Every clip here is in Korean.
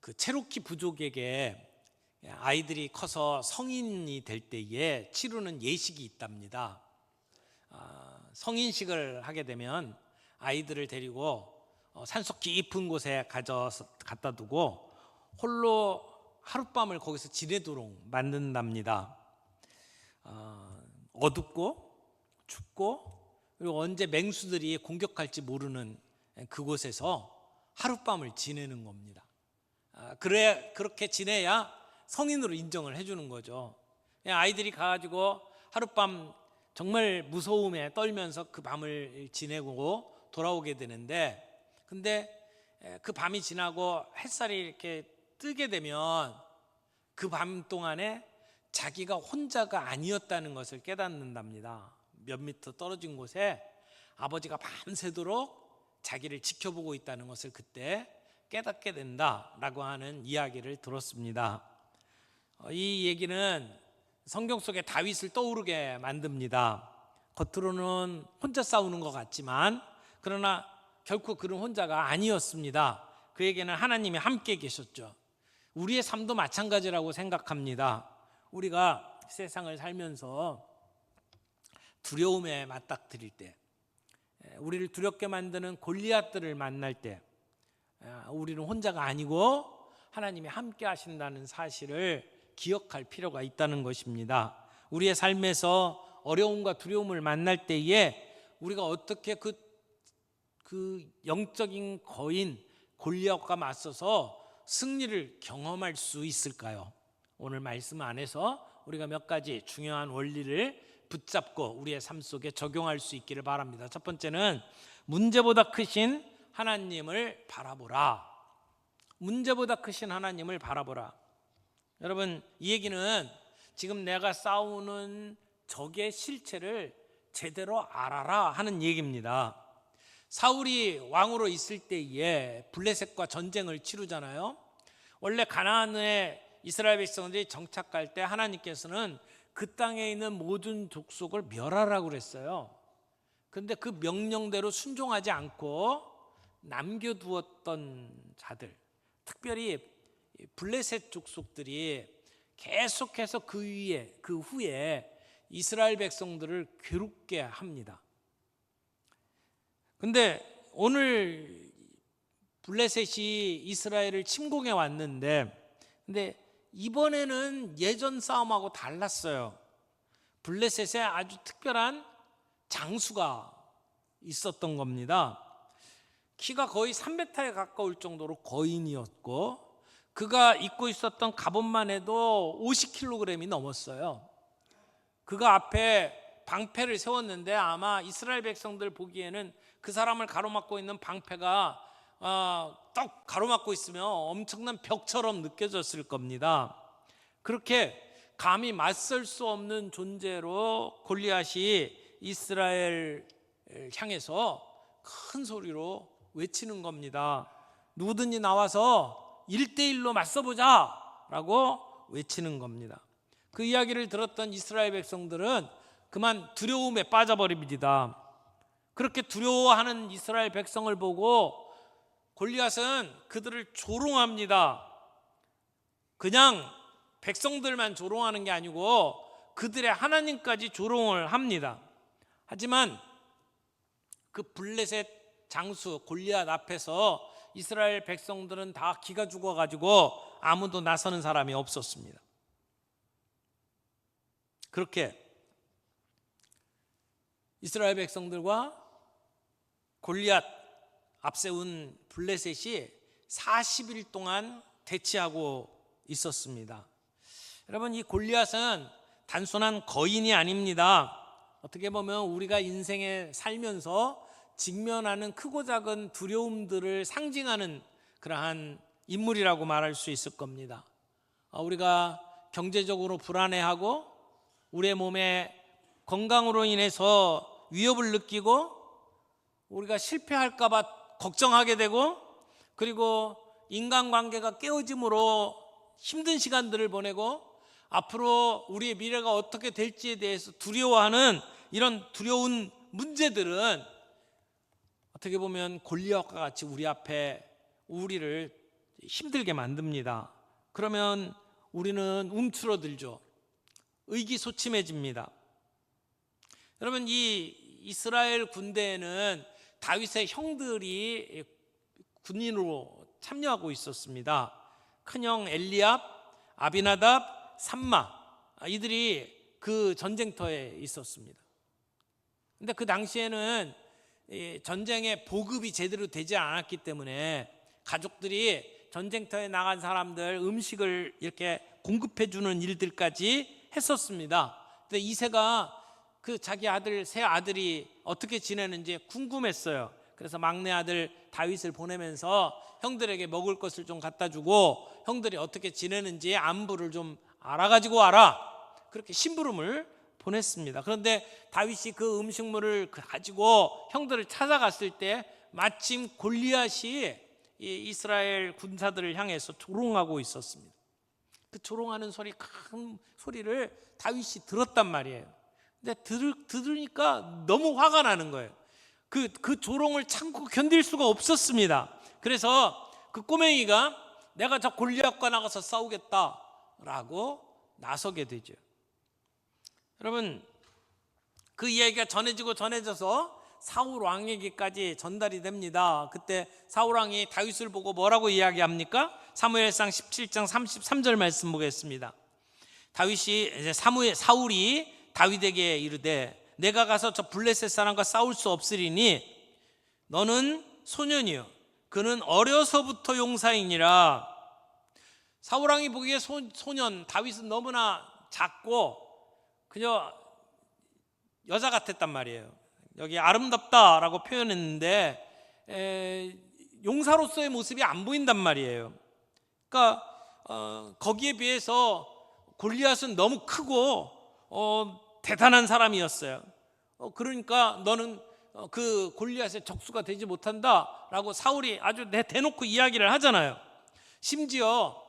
그 체로키 부족에게 아이들이 커서 성인이 될 때에 치르는 예식이 있답니다. 성인식을 하게 되면 아이들을 데리고 산속 깊은 곳에 갖다 두고 홀로 하룻밤을 거기서 지내도록 만든답니다. 어둡고 춥고 그리고 언제 맹수들이 공격할지 모르는 그곳에서 하룻밤을 지내는 겁니다. 그렇게 지내야 성인으로 인정을 해주는 거죠. 아이들이 가가지고 하룻밤 정말 무서움에 떨면서 그 밤을 지내고 돌아오게 되는데, 근데 그 밤이 지나고 햇살이 이렇게 뜨게 되면 그 밤 동안에 자기가 혼자가 아니었다는 것을 깨닫는답니다. 몇 미터 떨어진 곳에 아버지가 밤새도록 자기를 지켜보고 있다는 것을 그때 깨닫게 된다라고 하는 이야기를 들었습니다. 이 얘기는 성경 속의 다윗을 떠오르게 만듭니다. 겉으로는 혼자 싸우는 것 같지만 그러나 결코 그는 혼자가 아니었습니다. 그에게는 하나님이 함께 계셨죠. 우리의 삶도 마찬가지라고 생각합니다. 우리가 세상을 살면서 두려움에 맞닥뜨릴 때, 우리를 두렵게 만드는 골리앗들을 만날 때 우리는 혼자가 아니고 하나님이 함께 하신다는 사실을 기억할 필요가 있다는 것입니다. 우리의 삶에서 어려움과 두려움을 만날 때에 우리가 어떻게 그 영적인 거인 골리앗과 맞서서 승리를 경험할 수 있을까요? 오늘 말씀 안에서 우리가 몇 가지 중요한 원리를 붙잡고 우리의 삶 속에 적용할 수 있기를 바랍니다. 첫 번째는 문제보다 크신 하나님을 바라보라. 문제보다 크신 하나님을 바라보라. 여러분, 이 얘기는 지금 내가 싸우는 적의 실체를 제대로 알아라 하는 얘기입니다. 사울이 왕으로 있을 때에 블레셋과 전쟁을 치르잖아요. 원래 가나안에 이스라엘 백성들이 정착할 때 하나님께서는 그 땅에 있는 모든 족속을 멸하라고 그랬어요. 그런데 그 명령대로 순종하지 않고 남겨두었던 자들, 특별히 블레셋 족속들이 계속해서 그 후에 이스라엘 백성들을 괴롭게 합니다. 근데 오늘 블레셋이 이스라엘을 침공해 왔는데, 근데 이번에는 예전 싸움하고 달랐어요. 블레셋에 아주 특별한 장수가 있었던 겁니다. 키가 거의 3m에 가까울 정도로 거인이었고, 그가 입고 있었던 갑옷만 해도 50kg이 넘었어요. 그가 앞에 방패를 세웠는데 아마 이스라엘 백성들 보기에는 그 사람을 가로막고 있는 방패가 딱 가로막고 있으면 엄청난 벽처럼 느껴졌을 겁니다. 그렇게 감히 맞설 수 없는 존재로 골리앗이 이스라엘 향해서 큰 소리로 외치는 겁니다. 누구든지 나와서 1대1로 맞서보자 라고 외치는 겁니다. 그 이야기를 들었던 이스라엘 백성들은 그만 두려움에 빠져버립니다. 그렇게 두려워하는 이스라엘 백성을 보고 골리앗은 그들을 조롱합니다. 그냥 백성들만 조롱하는 게 아니고 그들의 하나님까지 조롱을 합니다. 하지만 그 블레셋 장수 골리앗 앞에서 이스라엘 백성들은 다 기가 죽어가지고 아무도 나서는 사람이 없었습니다. 그렇게 이스라엘 백성들과 골리앗 앞세운 블레셋이 40일 동안 대치하고 있었습니다. 여러분, 이 골리앗은 단순한 거인이 아닙니다. 어떻게 보면 우리가 인생에 살면서 직면하는 크고 작은 두려움들을 상징하는 그러한 인물이라고 말할 수 있을 겁니다. 우리가 경제적으로 불안해하고 우리의 몸에 건강으로 인해서 위협을 느끼고 우리가 실패할까 봐 걱정하게 되고, 그리고 인간관계가 깨어짐으로 힘든 시간들을 보내고 앞으로 우리의 미래가 어떻게 될지에 대해서 두려워하는 이런 두려운 문제들은 어떻게 보면 골리앗과 같이 우리 앞에 우리를 힘들게 만듭니다. 그러면 우리는 움츠러들죠. 의기소침해집니다. 여러분, 이 이스라엘 군대에는 다윗의 형들이 군인으로 참여하고 있었습니다. 큰형 엘리압, 아비나답, 삼마, 이들이 그 전쟁터에 있었습니다. 근데 그 당시에는 전쟁의 보급이 제대로 되지 않았기 때문에 가족들이 전쟁터에 나간 사람들 음식을 이렇게 공급해 주는 일들까지 했었습니다. 근데 이새가 그 자기 아들, 세 아들이 어떻게 지내는지 궁금했어요. 그래서 막내 아들 다윗을 보내면서 형들에게 먹을 것을 좀 갖다 주고 형들이 어떻게 지내는지 안부를 좀 알아가지고 와라, 그렇게 심부름을 보냈습니다. 그런데 다윗이 그 음식물을 가지고 형들을 찾아갔을 때 마침 골리앗이 이스라엘 군사들을 향해서 조롱하고 있었습니다. 그 조롱하는 소리, 큰 소리를 다윗이 들었단 말이에요. 근데 들으니까 너무 화가 나는 거예요. 그 조롱을 참고 견딜 수가 없었습니다. 그래서 그 꼬맹이가 내가 저 골리앗과 나가서 싸우겠다라고 나서게 되죠. 여러분, 그 이야기가 전해져서 사울 왕에게까지 전달이 됩니다. 그때 사울 왕이 다윗을 보고 뭐라고 이야기합니까? 사무엘상 17장 33절 말씀 보겠습니다. 사울이 다윗에게 이르되 내가 가서 저 블레셋 사람과 싸울 수 없으리니 너는 소년이요 그는 어려서부터 용사이니라. 사울 왕이 보기에 소년 다윗은 너무나 작고 그저 여자 같았단 말이에요. 여기 아름답다라고 표현했는데 용사로서의 모습이 안 보인단 말이에요. 그러니까 거기에 비해서 골리앗은 너무 크고 대단한 사람이었어요. 그러니까 너는 그 골리앗의 적수가 되지 못한다라고 사울이 아주 대놓고 이야기를 하잖아요. 심지어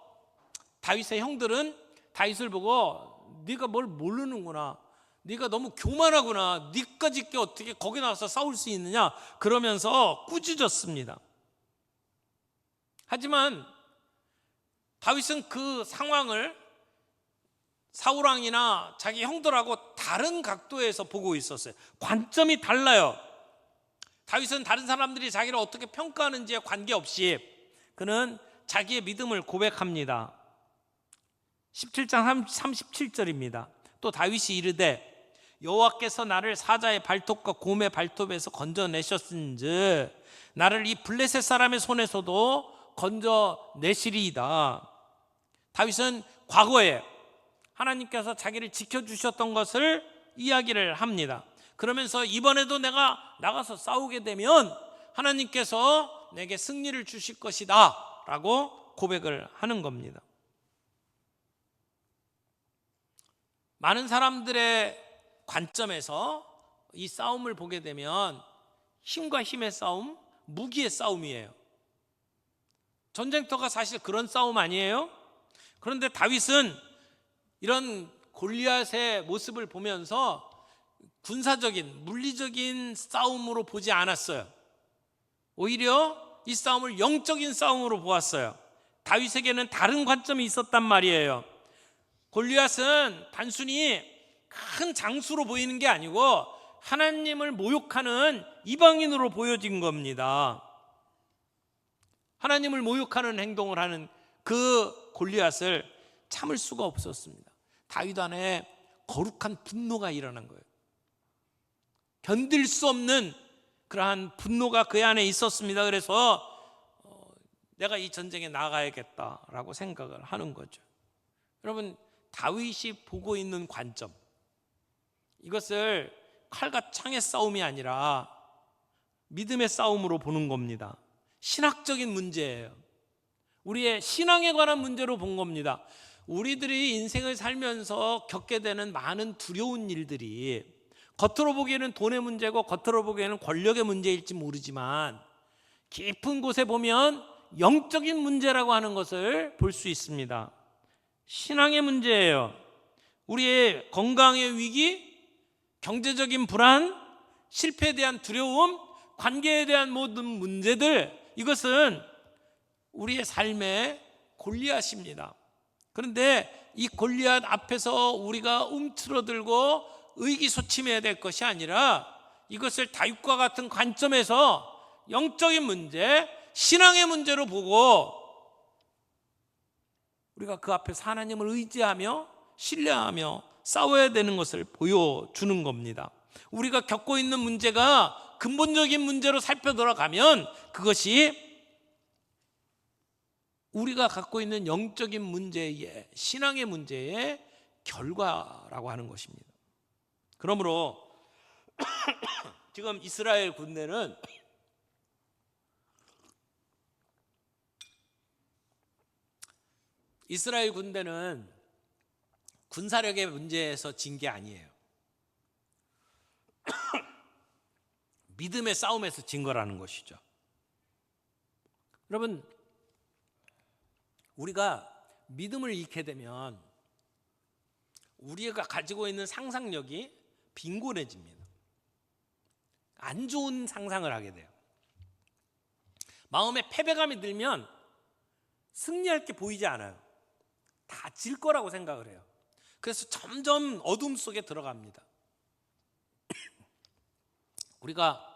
다윗의 형들은 다윗을 보고 네가 뭘 모르는구나, 네가 너무 교만하구나, 네까지 어떻게 거기 나가서 싸울 수 있느냐 그러면서 꾸짖었습니다. 하지만 다윗은 그 상황을 사울왕이나 자기 형들하고 다른 각도에서 보고 있었어요. 관점이 달라요. 다윗은 다른 사람들이 자기를 어떻게 평가하는지에 관계없이 그는 자기의 믿음을 고백합니다. 17장 37절입니다. 또 다윗이 이르되 여호와께서 나를 사자의 발톱과 곰의 발톱에서 건져내셨은즉 나를 이 블레셋 사람의 손에서도 건져내시리이다. 다윗은 과거에 하나님께서 자기를 지켜주셨던 것을 이야기를 합니다. 그러면서 이번에도 내가 나가서 싸우게 되면 하나님께서 내게 승리를 주실 것이다 라고 고백을 하는 겁니다. 많은 사람들의 관점에서 이 싸움을 보게 되면 힘과 힘의 싸움, 무기의 싸움이에요. 전쟁터가 사실 그런 싸움 아니에요? 그런데 다윗은 이런 골리앗의 모습을 보면서 군사적인, 물리적인 싸움으로 보지 않았어요. 오히려 이 싸움을 영적인 싸움으로 보았어요. 다윗에게는 다른 관점이 있었단 말이에요. 골리앗은 단순히 큰 장수로 보이는 게 아니고 하나님을 모욕하는 이방인으로 보여진 겁니다. 하나님을 모욕하는 행동을 하는 그 골리앗을 참을 수가 없었습니다. 다윗 안에 거룩한 분노가 일어난 거예요. 견딜 수 없는 그러한 분노가 그 안에 있었습니다. 그래서 내가 이 전쟁에 나가야겠다라고 생각을 하는 거죠. 여러분, 다윗이 보고 있는 관점, 이것을 칼과 창의 싸움이 아니라 믿음의 싸움으로 보는 겁니다. 신학적인 문제예요. 우리의 신앙에 관한 문제로 본 겁니다. 우리들이 인생을 살면서 겪게 되는 많은 두려운 일들이 겉으로 보기에는 돈의 문제고 겉으로 보기에는 권력의 문제일지 모르지만 깊은 곳에 보면 영적인 문제라고 하는 것을 볼 수 있습니다. 신앙의 문제예요. 우리의 건강의 위기, 경제적인 불안, 실패에 대한 두려움, 관계에 대한 모든 문제들, 이것은 우리의 삶의 골리앗입니다. 그런데 이 골리앗 앞에서 우리가 움츠러들고 의기소침해야 될 것이 아니라 이것을 다윗과 같은 관점에서 영적인 문제, 신앙의 문제로 보고 우리가 그 앞에서 하나님을 의지하며 신뢰하며 싸워야 되는 것을 보여주는 겁니다. 우리가 겪고 있는 문제가 근본적인 문제로 살펴 들어가면 그것이 우리가 갖고 있는 영적인 문제의, 신앙의 문제의 결과라고 하는 것입니다. 그러므로 지금 이스라엘 군대는 군사력의 문제에서 진 게 아니에요. 믿음의 싸움에서 진 거라는 것이죠. 여러분, 우리가 믿음을 잃게 되면 우리가 가지고 있는 상상력이 빈곤해집니다. 안 좋은 상상을 하게 돼요. 마음에 패배감이 들면 승리할 게 보이지 않아요. 다 질 거라고 생각을 해요. 그래서 점점 어둠 속에 들어갑니다. 우리가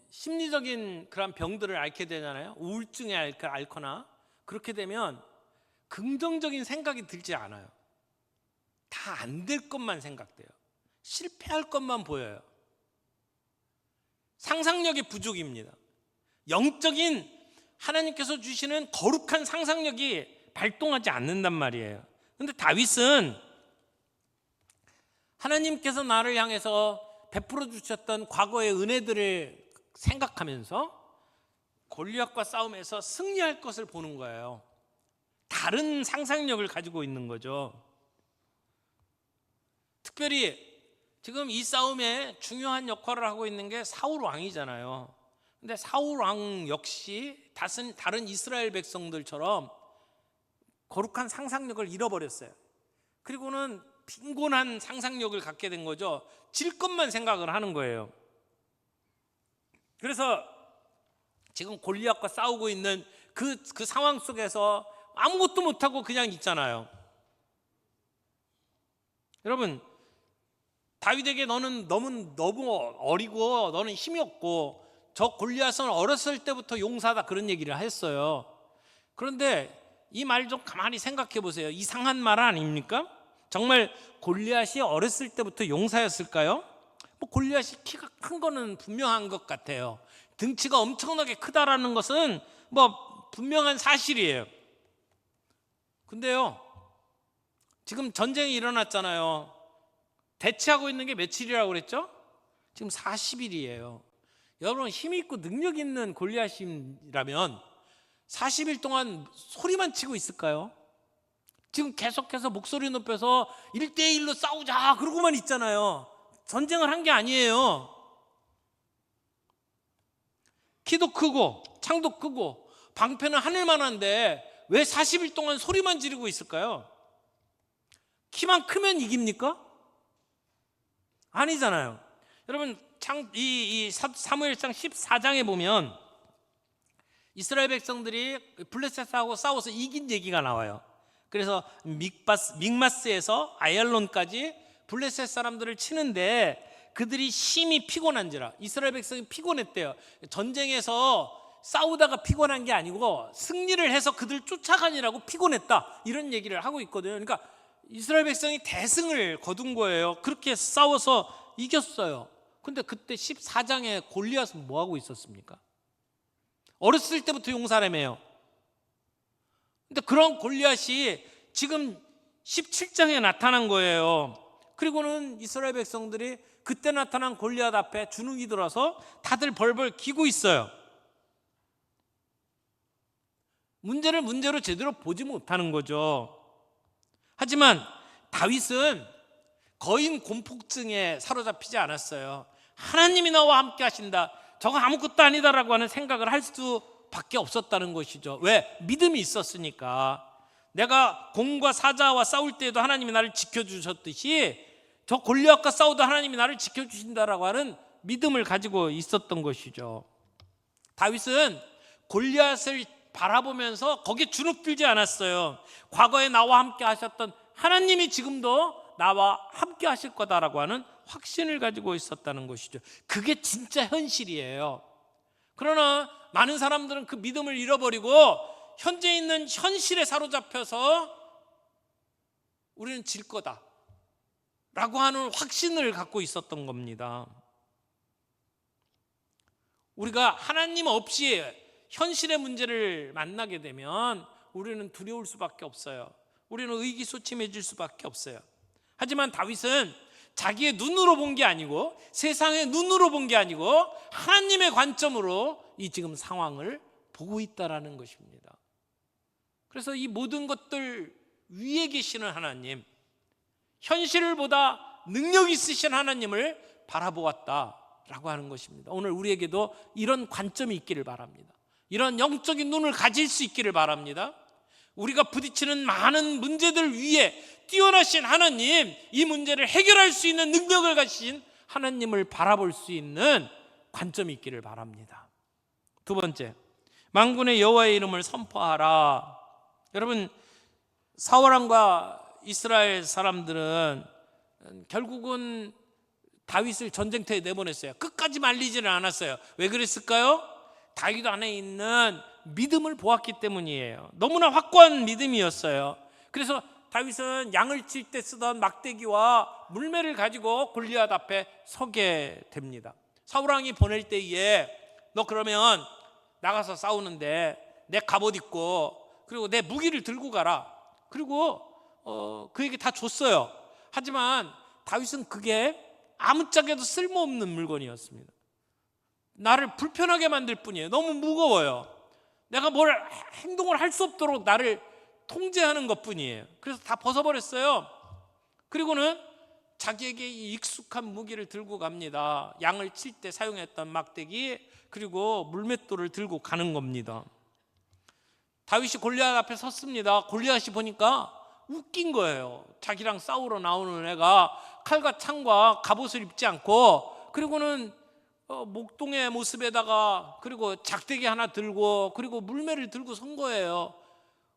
심리적인 그런 병들을 앓게 되잖아요. 우울증에 앓거나 그렇게 되면 긍정적인 생각이 들지 않아요. 다 안 될 것만 생각돼요. 실패할 것만 보여요. 상상력이 부족입니다. 영적인 하나님께서 주시는 거룩한 상상력이 발동하지 않는단 말이에요. 그런데 다윗은 하나님께서 나를 향해서 베풀어 주셨던 과거의 은혜들을 생각하면서 골리앗과 싸움에서 승리할 것을 보는 거예요. 다른 상상력을 가지고 있는 거죠. 특별히 지금 이 싸움에 중요한 역할을 하고 있는 게 사울 왕이잖아요. 근데 사울 왕 역시 다른 이스라엘 백성들처럼 거룩한 상상력을 잃어버렸어요. 그리고는 빈곤한 상상력을 갖게 된 거죠. 질 것만 생각을 하는 거예요. 그래서 지금 골리앗과 싸우고 있는 그 상황 속에서 아무것도 못하고 그냥 있잖아요. 여러분, 다윗에게 너는 너무 어리고 너는 힘이 없고 저 골리앗은 어렸을 때부터 용사다, 그런 얘기를 했어요. 그런데 이 말 좀 가만히 생각해 보세요. 이상한 말 아닙니까? 정말 골리앗이 어렸을 때부터 용사였을까요? 골리앗이 키가 큰 거는 분명한 것 같아요. 등치가 엄청나게 크다라는 것은 분명한 사실이에요. 근데요, 지금 전쟁이 일어났잖아요. 대치하고 있는 게 며칠이라고 그랬죠? 지금 40일이에요. 여러분, 힘 있고 능력 있는 골리앗이라면 40일 동안 소리만 치고 있을까요? 지금 계속해서 목소리 높여서 1대1로 싸우자 그러고만 있잖아요. 전쟁을 한 게 아니에요. 키도 크고 창도 크고 방패는 하늘만한데 왜 40일 동안 소리만 지르고 있을까요? 키만 크면 이깁니까? 아니잖아요. 여러분, 이 사무엘상 14장에 보면 이스라엘 백성들이 블레셋하고 싸워서 이긴 얘기가 나와요. 그래서 믹마스에서 아얄론까지 블레셋 사람들을 치는데 그들이 심히 피곤한지라, 이스라엘 백성이 피곤했대요. 전쟁에서 싸우다가 피곤한 게 아니고 승리를 해서 그들 쫓아가느라고 피곤했다, 이런 얘기를 하고 있거든요. 그러니까 이스라엘 백성이 대승을 거둔 거예요. 그렇게 싸워서 이겼어요. 근데 그때 14장에 골리앗은 뭐 하고 있었습니까? 어렸을 때부터 용사라며요. 근데 그런 골리앗이 지금 17장에 나타난 거예요. 그리고는 이스라엘 백성들이 그때 나타난 골리앗 앞에 주눅이 들어서 다들 벌벌 기고 있어요. 문제를 문제로 제대로 보지 못하는 거죠. 하지만 다윗은 거인 공포증에 사로잡히지 않았어요. 하나님이 나와 함께 하신다, 저거 아무것도 아니다라고 하는 생각을 할 수밖에 없었다는 것이죠. 왜? 믿음이 있었으니까. 내가 공과 사자와 싸울 때에도 하나님이 나를 지켜주셨듯이 저 골리앗과 싸우도 하나님이 나를 지켜주신다라고 하는 믿음을 가지고 있었던 것이죠. 다윗은 골리앗을 바라보면서 거기에 주눅들지 않았어요. 과거에 나와 함께 하셨던 하나님이 지금도 나와 함께 하실 거다라고 하는 확신을 가지고 있었다는 것이죠. 그게 진짜 현실이에요. 그러나 많은 사람들은 그 믿음을 잃어버리고 현재 있는 현실에 사로잡혀서 우리는 질 거다 라고 하는 확신을 갖고 있었던 겁니다. 우리가 하나님 없이 현실의 문제를 만나게 되면 우리는 두려울 수밖에 없어요. 우리는 의기소침해질 수밖에 없어요. 하지만 다윗은 자기의 눈으로 본 게 아니고 세상의 눈으로 본 게 아니고 하나님의 관점으로 이 지금 상황을 보고 있다라는 것입니다. 그래서 이 모든 것들 위에 계시는 하나님, 현실을 보다 능력 있으신 하나님을 바라보았다라고 하는 것입니다. 오늘 우리에게도 이런 관점이 있기를 바랍니다. 이런 영적인 눈을 가질 수 있기를 바랍니다. 우리가 부딪히는 많은 문제들 위에 뛰어나신 하나님, 이 문제를 해결할 수 있는 능력을 가지신 하나님을 바라볼 수 있는 관점이 있기를 바랍니다. 두 번째, 만군의 여호와의 이름을 선포하라. 여러분, 사울왕과 이스라엘 사람들은 결국은 다윗을 전쟁터에 내보냈어요. 끝까지 말리지는 않았어요. 왜 그랬을까요? 다윗 안에 있는 믿음을 보았기 때문이에요. 너무나 확고한 믿음이었어요. 그래서 다윗은 양을 칠 때 쓰던 막대기와 물매를 가지고 골리앗 앞에 서게 됩니다. 사울왕이 보낼 때에 너 그러면 나가서 싸우는데 내 갑옷 입고 그리고 내 무기를 들고 가라. 그리고 그에게 다 줬어요. 하지만 다윗은 그게 아무짝에도 쓸모없는 물건이었습니다. 나를 불편하게 만들 뿐이에요. 너무 무거워요. 내가 뭘 행동을 할 수 없도록 나를 통제하는 것뿐이에요. 그래서 다 벗어버렸어요. 그리고는 자기에게 이 익숙한 무기를 들고 갑니다. 양을 칠 때 사용했던 막대기, 그리고 물맷돌을 들고 가는 겁니다. 다윗이 골리앗 앞에 섰습니다. 골리앗이 보니까 웃긴 거예요. 자기랑 싸우러 나오는 애가 칼과 창과 갑옷을 입지 않고, 그리고는 목동의 모습에다가 그리고 작대기 하나 들고 그리고 물매를 들고 선 거예요.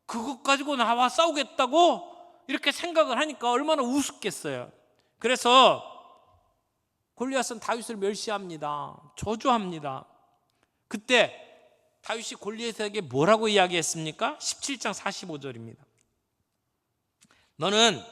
그것 가지고 나와 싸우겠다고 이렇게 생각을 하니까 얼마나 우습겠어요. 그래서 골리앗은 다윗을 멸시합니다. 저주합니다. 그때 다윗이 골리앗에게 뭐라고 이야기했습니까? 17장 45절입니다. 너는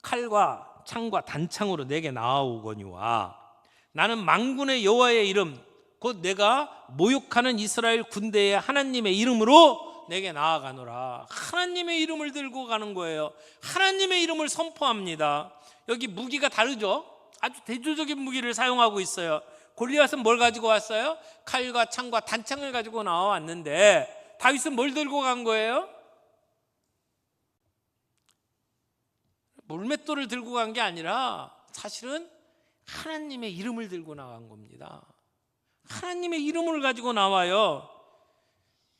칼과 창과 단창으로 내게 나아오거니와 나는 만군의 여호와의 이름 곧 내가 모욕하는 이스라엘 군대의 하나님의 이름으로 내게 나아가노라. 하나님의 이름을 들고 가는 거예요. 하나님의 이름을 선포합니다. 여기 무기가 다르죠? 아주 대조적인 무기를 사용하고 있어요. 골리앗은 뭘 가지고 왔어요? 칼과 창과 단창을 가지고 나와왔는데 다윗은 뭘 들고 간 거예요? 물맷돌을 들고 간 게 아니라 사실은 하나님의 이름을 들고 나간 겁니다. 하나님의 이름을 가지고 나와요.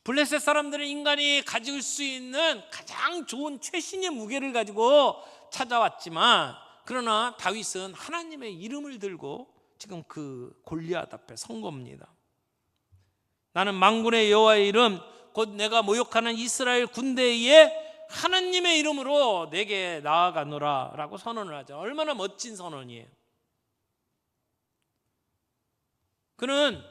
블레셋 사람들은 인간이 가질 수 있는 가장 좋은 최신의 무게를 가지고 찾아왔지만, 그러나 다윗은 하나님의 이름을 들고 지금 그 골리앗 앞에 선 겁니다. 나는 만군의 여호와의 이름 곧 내가 모욕하는 이스라엘 군대의 하나님의 이름으로 내게 나아가노라 라고 선언을 하죠. 얼마나 멋진 선언이에요. 그는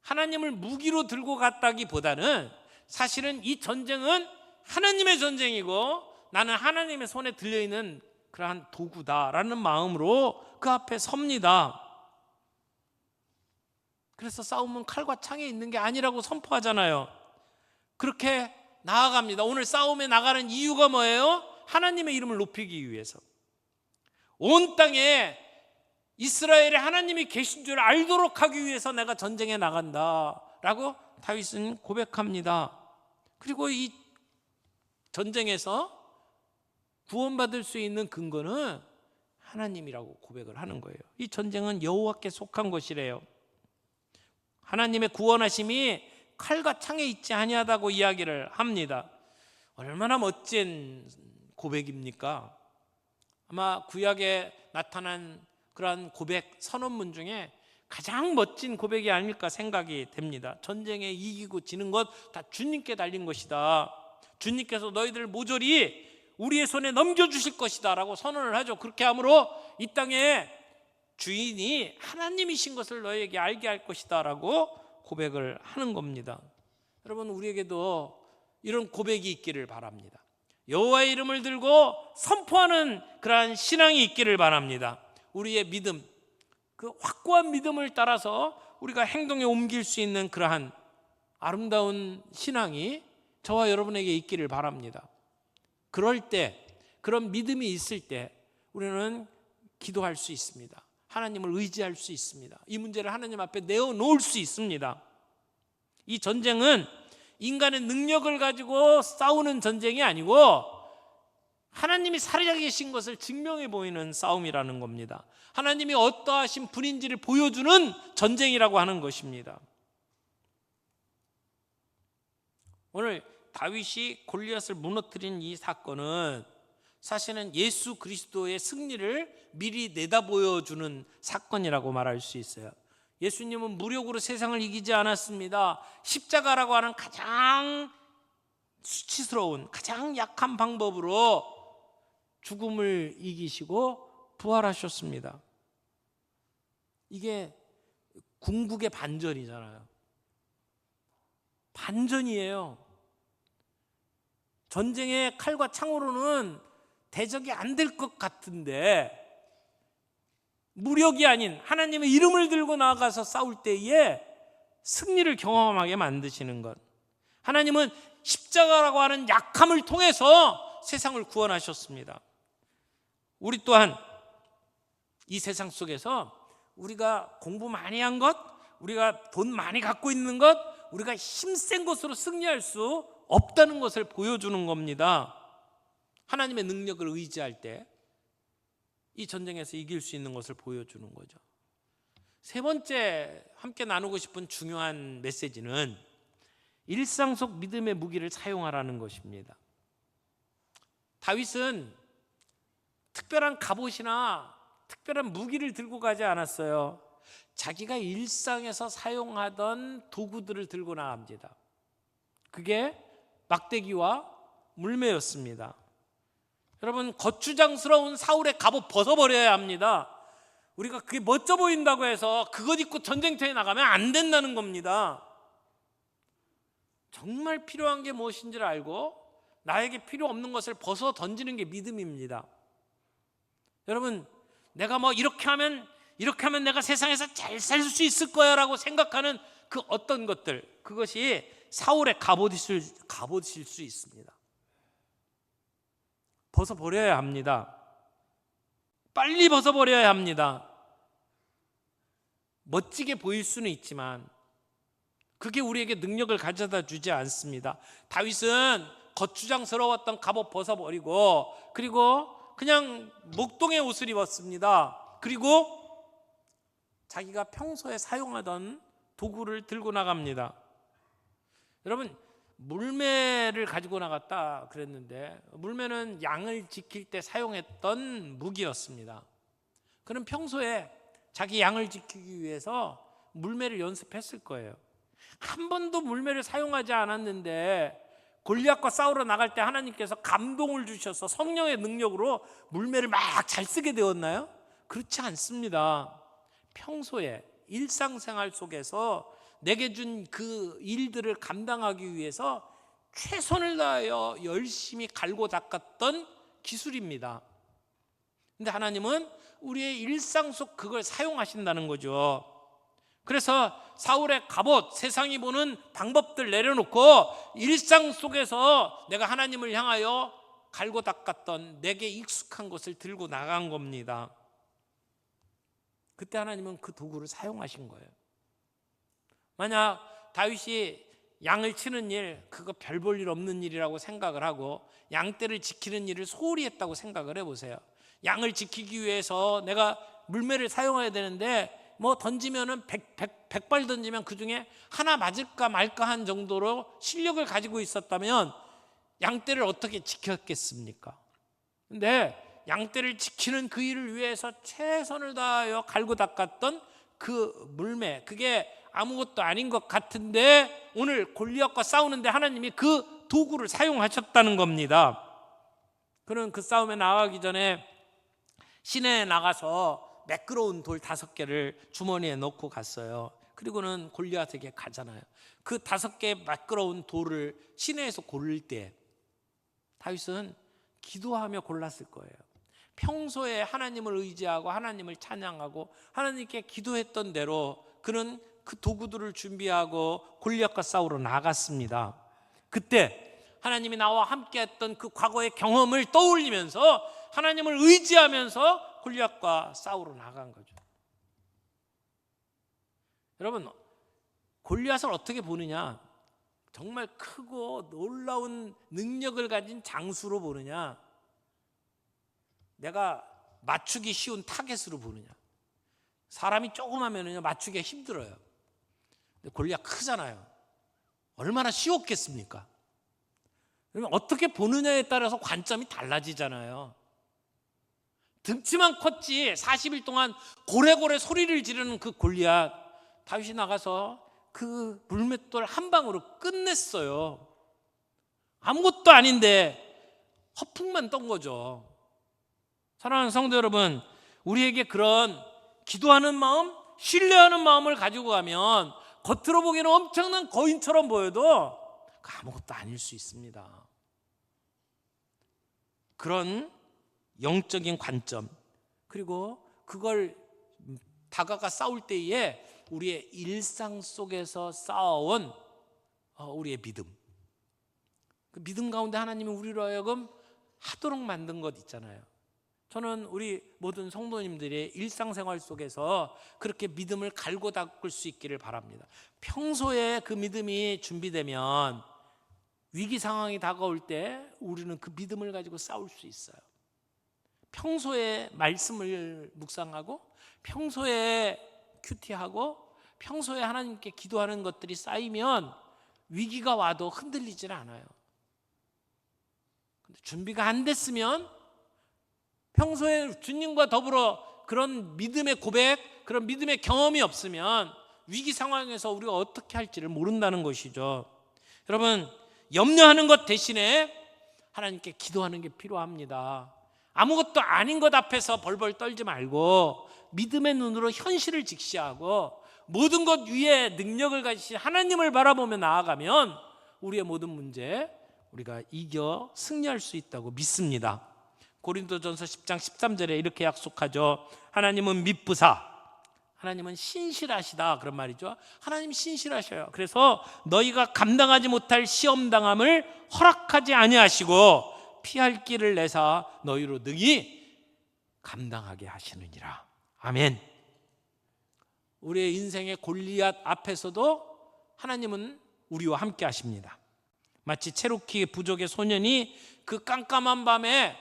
하나님을 무기로 들고 갔다기보다는 사실은 이 전쟁은 하나님의 전쟁이고 나는 하나님의 손에 들려있는 그러한 도구다라는 마음으로 그 앞에 섭니다. 그래서 싸움은 칼과 창에 있는 게 아니라고 선포하잖아요. 그렇게 나아갑니다. 오늘 싸움에 나가는 이유가 뭐예요? 하나님의 이름을 높이기 위해서. 온 땅에 이스라엘에 하나님이 계신 줄 알도록 하기 위해서 내가 전쟁에 나간다라고 다윗은 고백합니다. 그리고 이 전쟁에서 구원받을 수 있는 근거는 하나님이라고 고백을 하는 거예요. 이 전쟁은 여호와께 속한 것이래요. 하나님의 구원하심이 칼과 창에 있지 아니하다고 이야기를 합니다. 얼마나 멋진 고백입니까? 아마 구약에 나타난 그러한 고백 선언문 중에 가장 멋진 고백이 아닐까 생각이 됩니다. 전쟁에 이기고 지는 것 다 주님께 달린 것이다. 주님께서 너희들을 모조리 우리의 손에 넘겨주실 것이다 라고 선언을 하죠. 그렇게 함으로 이 땅에 주인이 하나님이신 것을 너희에게 알게 할 것이다 라고 고백을 하는 겁니다. 여러분, 우리에게도 이런 고백이 있기를 바랍니다. 여호와의 이름을 들고 선포하는 그러한 신앙이 있기를 바랍니다. 우리의 믿음, 그 확고한 믿음을 따라서 우리가 행동에 옮길 수 있는 그러한 아름다운 신앙이 저와 여러분에게 있기를 바랍니다. 그럴 때, 그런 믿음이 있을 때 우리는 기도할 수 있습니다. 하나님을 의지할 수 있습니다. 이 문제를 하나님 앞에 내어놓을 수 있습니다. 이 전쟁은 인간의 능력을 가지고 싸우는 전쟁이 아니고 하나님이 살아계신 것을 증명해 보이는 싸움이라는 겁니다. 하나님이 어떠하신 분인지를 보여주는 전쟁이라고 하는 것입니다. 오늘 다윗이 골리앗을 무너뜨린 이 사건은 사실은 예수 그리스도의 승리를 미리 내다보여주는 사건이라고 말할 수 있어요. 예수님은 무력으로 세상을 이기지 않았습니다. 십자가라고 하는 가장 수치스러운, 가장 약한 방법으로 죽음을 이기시고 부활하셨습니다. 이게 궁극의 반전이잖아요. 반전이에요. 전쟁의 칼과 창으로는 대적이 안 될 것 같은데 무력이 아닌 하나님의 이름을 들고 나아가서 싸울 때에 승리를 경험하게 만드시는 것. 하나님은 십자가라고 하는 약함을 통해서 세상을 구원하셨습니다. 우리 또한 이 세상 속에서 우리가 공부 많이 한 것, 우리가 돈 많이 갖고 있는 것, 우리가 힘센 것으로 승리할 수 없다는 것을 보여주는 겁니다. 하나님의 능력을 의지할 때 이 전쟁에서 이길 수 있는 것을 보여주는 거죠. 세 번째 함께 나누고 싶은 중요한 메시지는 일상 속 믿음의 무기를 사용하라는 것입니다. 다윗은 특별한 갑옷이나 특별한 무기를 들고 가지 않았어요. 자기가 일상에서 사용하던 도구들을 들고 나갑니다. 그게 막대기와 물매였습니다. 여러분, 거추장스러운 사울의 갑옷 벗어버려야 합니다. 우리가 그게 멋져 보인다고 해서 그것 입고 전쟁터에 나가면 안 된다는 겁니다. 정말 필요한 게 무엇인지를 알고 나에게 필요 없는 것을 벗어 던지는 게 믿음입니다. 여러분, 내가 이렇게 하면 내가 세상에서 잘 살 수 있을 거야 라고 생각하는 그 어떤 것들, 그것이 사울의 갑옷일 수 있습니다. 벗어버려야 합니다. 빨리 벗어버려야 합니다. 멋지게 보일 수는 있지만 그게 우리에게 능력을 가져다 주지 않습니다. 다윗은 거추장스러웠던 갑옷 벗어버리고 그리고 그냥 목동의 옷을 입었습니다. 그리고 자기가 평소에 사용하던 도구를 들고 나갑니다. 여러분, 물매를 가지고 나갔다 그랬는데 물매는 양을 지킬 때 사용했던 무기였습니다. 그는 평소에 자기 양을 지키기 위해서 물매를 연습했을 거예요. 한 번도 물매를 사용하지 않았는데 골리앗과 싸우러 나갈 때 하나님께서 감동을 주셔서 성령의 능력으로 물매를 막 잘 쓰게 되었나요? 그렇지 않습니다. 평소에 일상생활 속에서 내게 준 그 일들을 감당하기 위해서 최선을 다하여 열심히 갈고 닦았던 기술입니다. 근데 하나님은 우리의 일상 속 그걸 사용하신다는 거죠. 그래서 사울의 갑옷, 세상이 보는 방법들 내려놓고 일상 속에서 내가 하나님을 향하여 갈고 닦았던 내게 익숙한 것을 들고 나간 겁니다. 그때 하나님은 그 도구를 사용하신 거예요. 만약 다윗이 양을 치는 일, 그거 별 볼 일 없는 일이라고 생각을 하고 양떼를 지키는 일을 소홀히 했다고 생각을 해보세요. 양을 지키기 위해서 내가 물매를 사용해야 되는데 던지면은 100발 던지면 그중에 하나 맞을까 말까 한 정도로 실력을 가지고 있었다면 양떼를 어떻게 지켰겠습니까? 근데 양떼를 지키는 그 일을 위해서 최선을 다하여 갈고 닦았던 그 물매, 그게 아무것도 아닌 것 같은데 오늘 골리앗과 싸우는데 하나님이 그 도구를 사용하셨다는 겁니다. 그는 그 싸움에 나가기 전에 시내에 나가서 매끄러운 돌 5개를 주머니에 넣고 갔어요. 그리고는 골리앗에게 가잖아요. 그 5개의 매끄러운 돌을 시내에서 고를 때 다윗은 기도하며 골랐을 거예요. 평소에 하나님을 의지하고 하나님을 찬양하고 하나님께 기도했던 대로 그는 그 도구들을 준비하고 골리앗과 싸우러 나갔습니다. 그때 하나님이 나와 함께했던 그 과거의 경험을 떠올리면서 하나님을 의지하면서 골리앗과 싸우러 나간 거죠. 여러분, 골리앗을 어떻게 보느냐? 정말 크고 놀라운 능력을 가진 장수로 보느냐? 내가 맞추기 쉬운 타겟으로 보느냐? 사람이 조그마면요 맞추기가 힘들어요. 근데 골리앗 크잖아요. 얼마나 쉬웠겠습니까? 그러면 어떻게 보느냐에 따라서 관점이 달라지잖아요. 등치만 컸지 40일 동안 고래고래 소리를 지르는 그 골리앗, 다윗이 나가서 그 물맷돌 한 방으로 끝냈어요. 아무것도 아닌데 허풍만 떤 거죠. 사랑하는 성도 여러분, 우리에게 그런 기도하는 마음, 신뢰하는 마음을 가지고 가면 겉으로 보기에는 엄청난 거인처럼 보여도 아무것도 아닐 수 있습니다. 그런 영적인 관점, 그리고 그걸 다가가 싸울 때에 우리의 일상 속에서 쌓아온 우리의 믿음, 그 믿음 가운데 하나님이 우리로 하여금 하도록 만든 것 있잖아요. 저는 우리 모든 성도님들의 일상생활 속에서 그렇게 믿음을 갈고 닦을 수 있기를 바랍니다. 평소에 그 믿음이 준비되면 위기 상황이 다가올 때 우리는 그 믿음을 가지고 싸울 수 있어요. 평소에 말씀을 묵상하고 평소에 큐티하고 평소에 하나님께 기도하는 것들이 쌓이면 위기가 와도 흔들리지는 않아요. 근데 준비가 안 됐으면 평소에 주님과 더불어 그런 믿음의 고백, 그런 믿음의 경험이 없으면 위기 상황에서 우리가 어떻게 할지를 모른다는 것이죠. 여러분, 염려하는 것 대신에 하나님께 기도하는 게 필요합니다. 아무것도 아닌 것 앞에서 벌벌 떨지 말고 믿음의 눈으로 현실을 직시하고 모든 것 위에 능력을 가지신 하나님을 바라보며 나아가면 우리의 모든 문제 우리가 이겨 승리할 수 있다고 믿습니다. 고린도전서 10장 13절에 이렇게 약속하죠. 하나님은 미쁘사, 하나님은 신실하시다, 그런 말이죠. 하나님 신실하셔요. 그래서 너희가 감당하지 못할 시험당함을 허락하지 아니하시고 피할 길을 내사 너희로 능히 감당하게 하시느니라. 아멘. 우리의 인생의 골리앗 앞에서도 하나님은 우리와 함께 하십니다. 마치 체로키 부족의 소년이 그 깜깜한 밤에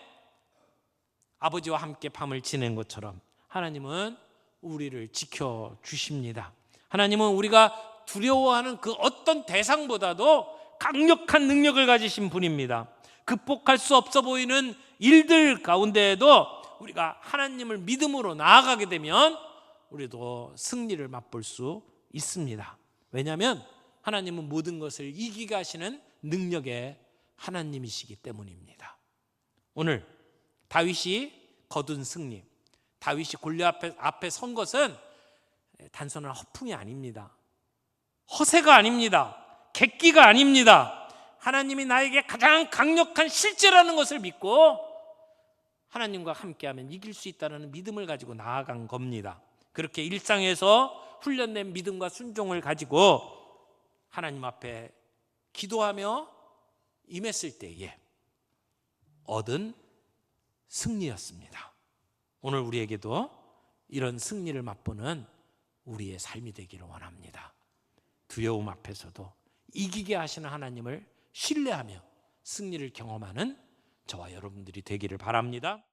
아버지와 함께 밤을 지낸 것처럼 하나님은 우리를 지켜주십니다. 하나님은 우리가 두려워하는 그 어떤 대상보다도 강력한 능력을 가지신 분입니다. 극복할 수 없어 보이는 일들 가운데에도 우리가 하나님을 믿음으로 나아가게 되면 우리도 승리를 맛볼 수 있습니다. 왜냐하면 하나님은 모든 것을 이기게 하시는 능력의 하나님이시기 때문입니다. 오늘 다윗이 거둔 승리, 다윗이 골리앗 앞에 선 것은 단순한 허풍이 아닙니다. 허세가 아닙니다. 객기가 아닙니다. 하나님이 나에게 가장 강력한 실제라는 것을 믿고 하나님과 함께하면 이길 수 있다는 믿음을 가지고 나아간 겁니다. 그렇게 일상에서 훈련된 믿음과 순종을 가지고 하나님 앞에 기도하며 임했을 때에 얻은 승리였습니다. 오늘 우리에게도 이런 승리를 맛보는 우리의 삶이 되기를 원합니다. 두려움 앞에서도 이기게 하시는 하나님을 신뢰하며 승리를 경험하는 저와 여러분들이 되기를 바랍니다.